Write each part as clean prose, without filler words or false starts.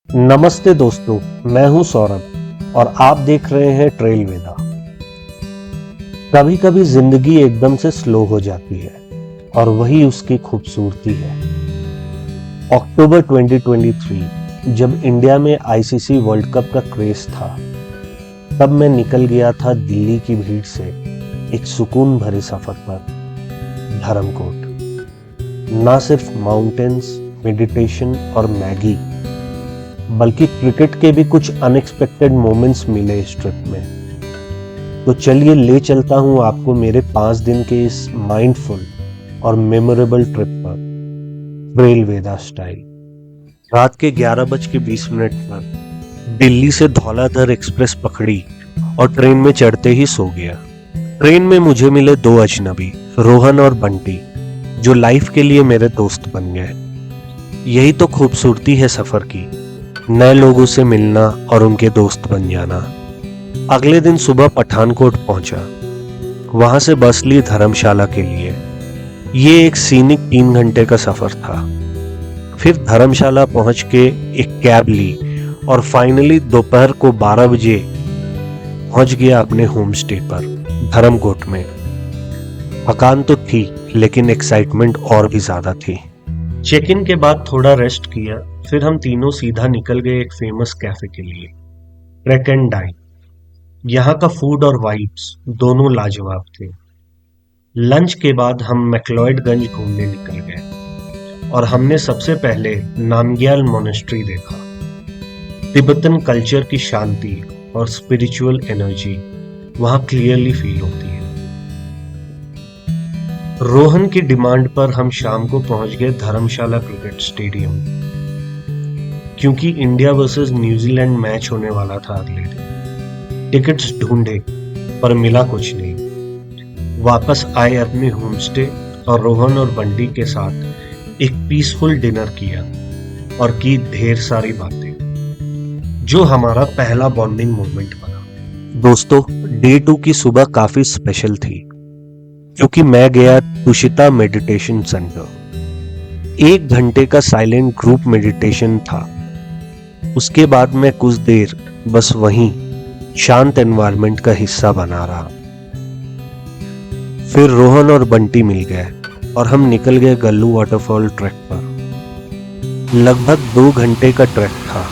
नमस्ते दोस्तों, मैं हूं सौरभ और आप देख रहे हैं ट्रेल वेदा। कभी कभी जिंदगी एकदम से स्लो हो जाती है और वही उसकी खूबसूरती है। अक्टूबर 2023 जब इंडिया में आईसीसी वर्ल्ड कप का क्रेज था, तब मैं निकल गया था दिल्ली की भीड़ से एक सुकून भरे सफर पर, धर्मकोट। ना सिर्फ माउंटेन्स, मेडिटेशन और मैगी, बल्कि क्रिकेट के भी कुछ अनएक्सपेक्टेड मोमेंट्स मिले इस ट्रिप में। तो चलिए ले चलता हूं आपको मेरे 5 दिन के इस माइंडफुल और मेमोरेबल ट्रिप पर, ट्रेल वेदा स्टाइल। रात के 11:20 पर दिल्ली से धौलाधर एक्सप्रेस पकड़ी और ट्रेन में चढ़ते ही सो गया। ट्रेन में मुझे मिले 2 अजनबी, रोहन और बंटी, जो लाइफ के लिए मेरे दोस्त बन गए। यही तो खूबसूरती है सफर की, नए लोगों से मिलना और उनके दोस्त बन जाना। अगले दिन सुबह पठानकोट पहुंचा, वहां से बस ली धर्मशाला के लिए। ये एक सीनिक 3 घंटे का सफर था। फिर धर्मशाला पहुंच के एक कैब ली और फाइनली दोपहर को 12 बजे पहुंच गया अपने होम स्टे पर, धर्मकोट में। थकान तो थी, लेकिन एक्साइटमेंट और भी ज्यादा थी। चेक इन के बाद थोड़ा रेस्ट किया, फिर हम तीनों सीधा निकल गए एक फेमस कैफे के लिए, ट्रैक एंड डाइन। यहाँ का फूड और वाइब्स दोनों लाजवाब थे। लंच के बाद हम मैक्लॉयडगंज घूमने निकल गए और हमने सबसे पहले नामग्याल मोनेस्ट्री देखा। तिब्बतन कल्चर की शांति और स्पिरिचुअल एनर्जी वहां क्लियरली फील होती है। रोहन की डिमांड पर हम शाम को पहुंच गए धर्मशाला क्रिकेट स्टेडियम, क्योंकि इंडिया वर्सेस न्यूजीलैंड मैच होने वाला था अगले दिन। टिकट्स ढूंढे पर मिला कुछ नहीं। वापस आए अपने होमस्टे और रोहन और बंटी के साथ एक पीसफुल डिनर किया और की ढेर सारी बातें, जो हमारा पहला बॉन्डिंग मोमेंट बना। दोस्तों, डे 2 की सुबह काफी स्पेशल थी, क्योंकि मैं गया तुषिता मेडिटेशन सेंटर। 1 घंटे का साइलेंट ग्रुप मेडिटेशन था। उसके बाद मैं कुछ देर बस वहीं शांत एनवायरनमेंट का हिस्सा बना रहा। फिर रोहन और बंटी मिल गए और हम निकल गए गल्लू वाटरफॉल ट्रैक पर। लगभग 2 घंटे का ट्रैक था।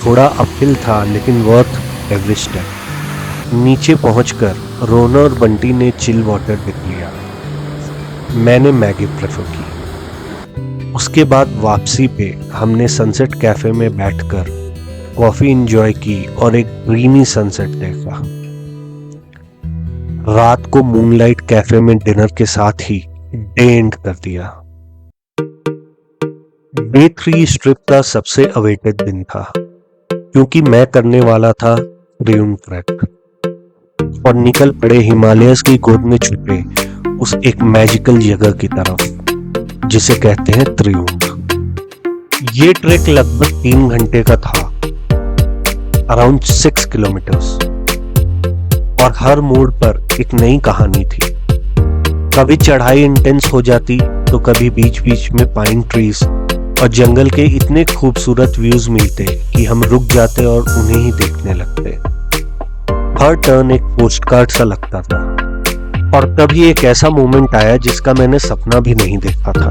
थोड़ा अपहिल था, लेकिन वर्थ एवरी स्टेप। नीचे पहुंचकर रोहन और बंटी ने चिल वाटर पिक लिया। मैंने मैगी प्रेफर की। उसके बाद वापसी पे हमने सनसेट कैफे में बैठकर कॉफी एंजॉय की और एक ग्रीनी सनसेट देखा। रात को मूनलाइट कैफे में डिनर के साथ ही डे एंड कर दिया। डे 3 ट्रिप का सबसे अवेटेड दिन था, क्योंकि मैं करने वाला था त्रियुण ट्रैक और निकल पड़े हिमालयस की गोद में छुपे उस एक मैजिकल जगह की तरफ, जिसे कहते हैं त्रियुण। ये ट्रैक लगभग 3 घंटे का था, अराउंड 6 किलोमीटर्स, और हर मोड़ पर एक नई कहानी थी। कभी चढ़ाई इंटेंस हो जाती, तो कभी बीच बीच में पाइन ट्रीज और जंगल के इतने खूबसूरत व्यूज मिलते कि हम रुक जाते और उन्हें ही देखने लगते। हर टर्न एक पोस्टकार्ड सा लगता था। और तभी एक ऐसा मोमेंट आया जिसका मैंने सपना भी नहीं देखा था।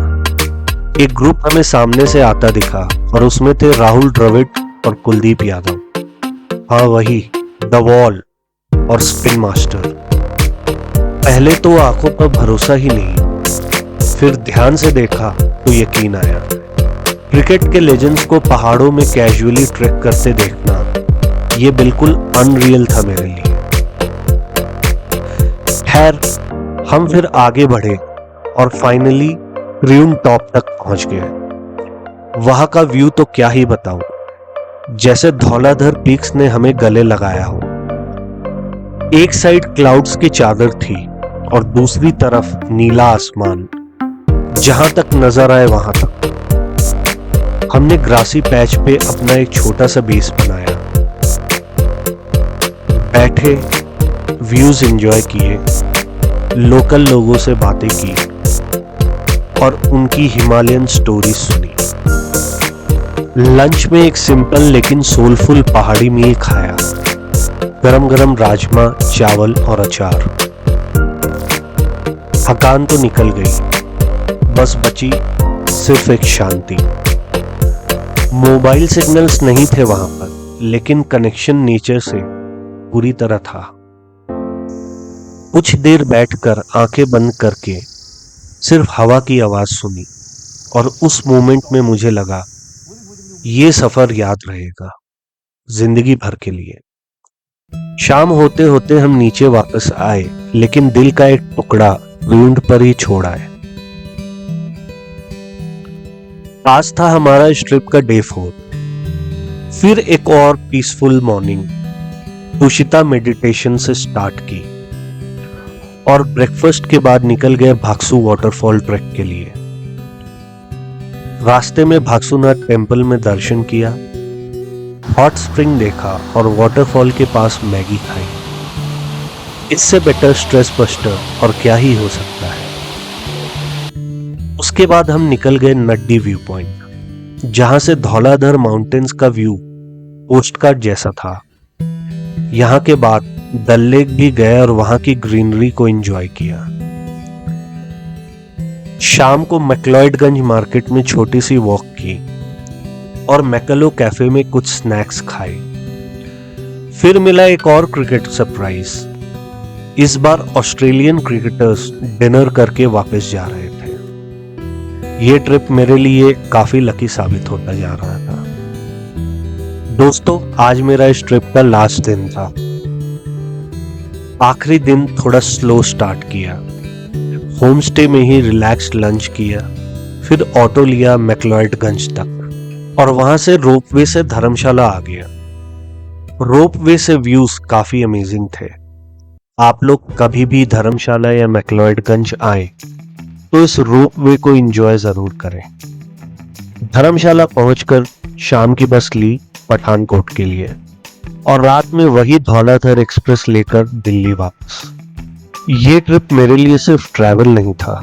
एक ग्रुप हमें सामने से आता दिखा और उसमें थे राहुल द्रविड़ और कुलदीप यादव। हाँ, वही द वॉल और स्पिन मास्टर। पहले तो आंखों पर भरोसा ही नहीं, फिर ध्यान से देखा तो यकीन आया। क्रिकेट के लेजेंड्स को पहाड़ों में कैजुअली ट्रैक करते देखना, ये बिल्कुल अनरियल था मेरे लिए। खैर, हम फिर आगे बढ़े और फाइनली त्रियुण टॉप तक पहुंच गए। वहां का व्यू तो क्या ही बताऊं, जैसे धौलाधर पीक्स ने हमें गले लगाया हो। एक साइड क्लाउड्स की चादर थी और दूसरी तरफ नीला आसमान, जहां तक नजर आए वहां तक। हमने ग्रासी पैच पे अपना एक छोटा सा बेस बनाया, बैठे, व्यूज एंजॉय किए, लोकल लोगों से बातें की और उनकी हिमालयन स्टोरी सुनी। लंच में एक सिंपल लेकिन सोलफुल पहाड़ी मील खाया। गरम गरम राजमा, चावल और अचार। थकान तो निकल गई, बस बची सिर्फ एक शांति। मोबाइल सिग्नल्स नहीं थे वहां पर, लेकिन कनेक्शन नेचर से पूरी तरह था। कुछ देर बैठकर आंखें बंद करके सिर्फ हवा की आवाज सुनी, और उस मोमेंट में मुझे लगा ये सफर याद रहेगा जिंदगी भर के लिए। शाम होते होते हम नीचे वापस आए, लेकिन दिल का एक टुकड़ा रूंड पर ही छोड़ आए। आज था हमारा इस ट्रिप का डे 4। फिर एक और पीसफुल मॉर्निंग तुषिता मेडिटेशन से स्टार्ट की, और ब्रेकफास्ट के बाद निकल गए भागसू वाटरफॉल ट्रैक के लिए। रास्ते में भागसूनाथ टेम्पल में दर्शन किया, हॉट स्प्रिंग देखा और वाटरफॉल के पास मैगी खाई। इससे बेटर स्ट्रेस बस्टर और क्या ही हो सकता है। उसके बाद हम निकल गए नड्डी व्यू पॉइंट, जहां से धौलाधर माउंटेन्स का व्यू पोस्ट कार्ड जैसा था। यहाँ के बाद डल लेक भी गए और वहां की ग्रीनरी को एंजॉय किया। शाम को मैक्लॉयडगंज मार्केट में छोटी सी वॉक की और मैकलो कैफे में कुछ स्नैक्स खाए। फिर मिला एक और क्रिकेट सरप्राइज। इस बार ऑस्ट्रेलियन क्रिकेटर्स डिनर करके वापस जा रहे थे। ये ट्रिप मेरे लिए काफी लकी साबित होता जा रहा था। दोस्तों, आज मेरा इस ट्रिप का लास्ट दिन था। आखिरी दिन थोड़ा स्लो स्टार्ट किया। होम स्टे में ही रिलैक्स्ड लंच किया, फिर ऑटो लिया मैक्लॉयडगंज तक और वहां से रोपवे से धर्मशाला आ गया। रोपवे से व्यूज काफी अमेजिंग थे। आप लोग कभी भी धर्मशाला या मैक्लॉयडगंज आए तो इस रोपवे को एंजॉय जरूर करें। धर्मशाला पहुंचकर शाम की बस ली पठानकोट के लिए और रात में वही धौलाधर एक्सप्रेस लेकर दिल्ली वापस। ये ट्रिप मेरे लिए सिर्फ ट्रैवल नहीं था,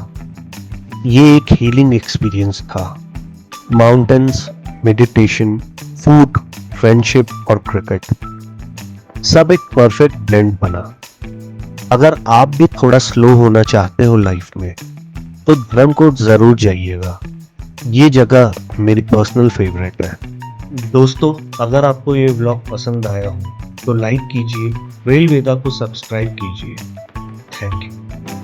ये एक हीलिंग एक्सपीरियंस था। माउंटेन्स, मेडिटेशन, फूड, फ्रेंडशिप और क्रिकेट, सब एक परफेक्ट ब्लेंड बना। अगर आप भी थोड़ा स्लो होना चाहते हो लाइफ में तो धर्मकोट जरूर जाइएगा। ये जगह मेरी पर्सनल फेवरेट है। दोस्तों, अगर आपको ये व्लॉग पसंद आया हो तो लाइक कीजिए, रेल वेदा को सब्सक्राइब कीजिए। Thank you.